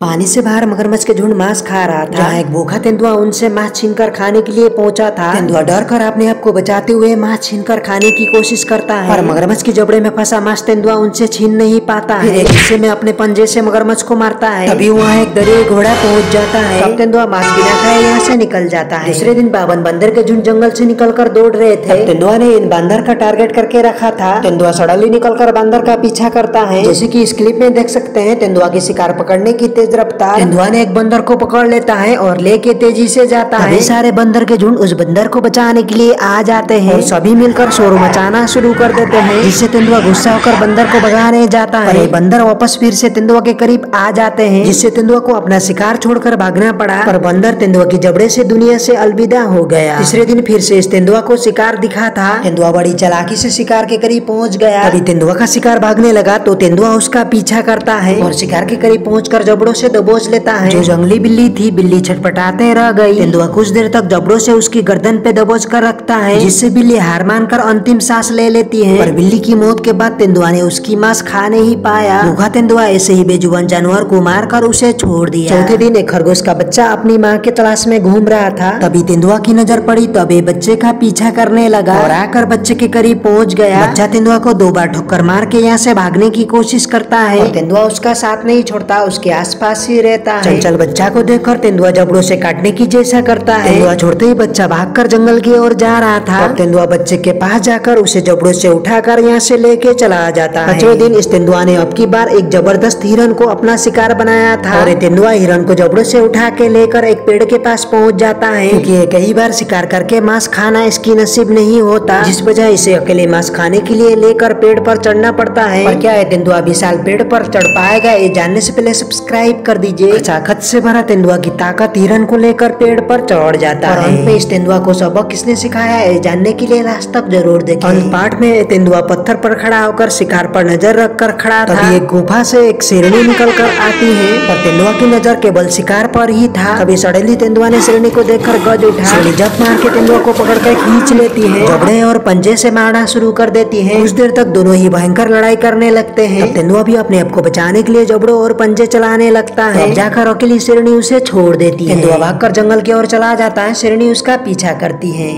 पानी से बाहर मगरमच्छ के झुंड मांस खा रहा था। जहाँ एक भूखा तेंदुआ उनसे मांस छीनकर खाने के लिए पहुंचा था। तेंदुआ डर कर अपने आप को बचाते हुए मांस छीनकर खाने की कोशिश करता है, पर मगरमच्छ के जबड़े में फंसा मांस तेंदुआ उनसे छीन नहीं पाता है। एक हिस्से में अपने पंजे से मगरमच्छ को मारता है। तभी वहाँ एक दरियाई घोड़ा पहुँच जाता है। तब तेंदुआ मांस बिना खाए यहाँ से निकल जाता है। दूसरे दिन बावन बंदर के झुंड जंगल से निकलकर दौड़ रहे थे। तेंदुआ ने इन बंदर का टारगेट करके रखा था। तेंदुआ सडनली निकलकर बंदर का पीछा करता है। जैसे कि इस क्लिप में देख सकते हैं, तेंदुआ की शिकार पकड़ने की तेज रफ्तार। तेंदुआ ने एक बंदर को पकड़ लेता है और लेके तेजी से जाता है। सारे बंदर के झुंड उस बंदर को बचाने के लिए आ जाते हैं और सभी मिलकर शोर मचाना शुरू कर देते हैं, जिससे तेंदुआ गुस्सा होकर बंदर को भगाने जाता है। बंदर वापस फिर से तेंदुआ के करीब आ जाते हैं, जिससे तेंदुआ को अपना शिकार छोड़कर भागना पड़ा। पर बंदर तेंदुआ की जबड़े से दुनिया से अलविदा हो गया। तीसरे दिन फिर से इस तेंदुआ को शिकार दिखा था। तेंदुआ बड़ी चालाकी से शिकार के करीब पहुंच गया। अभी तेंदुआ का शिकार भागने लगा तो तेंदुआ उसका पीछा करता है और शिकार के करीब पहुंचकर जबड़ों से दबोच लेता है। जो जंगली बिल्ली थी, बिल्ली छटपटाते रह गई। तेंदुआ कुछ देर तक जबड़ों से उसकी गर्दन पे दबोच कर रखता है, जिससे बिल्ली हार मानकर अंतिम सांस ले लेती है। पर बिल्ली की मौत के बाद तेंदुआ ने उसकी मांस खा नहीं पाया। भूखा तेंदुआ ऐसे ही बेजुबान जानवर को मारकर उसे छोड़ दिया। चौथे दिन एक खरगोश का बच्चा अपनी माँ के तलाश में घूम रहा था। तभी तेंदुआ की नजर पड़ी, तभी बच्चे का पीछा करने लगा और आकर बच्चे के करीब पहुँच गया। बच्चा तेंदुआ को 2 बार ठोकर मार के यहाँ से भागने की कोशिश करता है। तेंदुआ उसका साथ नहीं छोड़ता, उसके आसपास ही रहता है। चंचल बच्चा को देखकर तेंदुआ जबड़ों से काटने की जैसा करता है। तेंदुआ छोड़ते ही बच्चा भागकर जंगल की ओर जा रहा था। तेंदुआ बच्चे के पास जाकर उसे जबड़ों से उठाकर यहाँ से लेके चला जाता है। 5वें दिन इस तेंदुआ ने अब की बार एक जबरदस्त हिरन को अपना शिकार बनाया था और तेंदुआ हिरन को जबड़ों से उठा के लेकर एक पेड़ के पास पहुँच जाता है, क्योंकि कई बार शिकार करके मांस खाना इसकी नसीब नहीं होता, जिस वजह इसे अकेले मांस खाने के लिए लेकर पेड़ पर चढ़ना पड़ता है। पर क्या है, तेंदुआ विशाल पेड़ पर चढ़ पाएगा? ये जानने से पहले सब्सक्राइब कर दीजिए। ताकत से भरा तेंदुआ की ताकत हिरन को लेकर पेड़ पर चढ़ जाता है। अंत में इस तेंदुआ को सबक किसने सिखाया है, जानने के लिए लास्ट तक जरूर देखें। अंत पार्ट में तेंदुआ पत्थर पर खड़ा होकर शिकार पर नजर रखकर खड़ा था। तभी एक गुफा से एक शेरनी निकल कर आती है, पर तेंदुआ की नजर केवल शिकार पर ही था। तभी सडनली तेंदुआ ने शेरनी को देखकर गज उठा। शेरनी जब मार के तेंदुआ को पकड़कर खींच लेती है, जबड़े और पंजे से मारना शुरू कर देती है। कुछ देर तक दोनों ही भयंकर लड़ाई करने लगते हैं। तब तेंदुआ भी अपने आप को बचाने के लिए जबड़ों और पंजे चलाने लगता है। तब जाकर अकेली शेरनी उसे छोड़ देती है। तेंदुआ भागकर जंगल की ओर चला जाता है। शेरनी उसका पीछा करती है।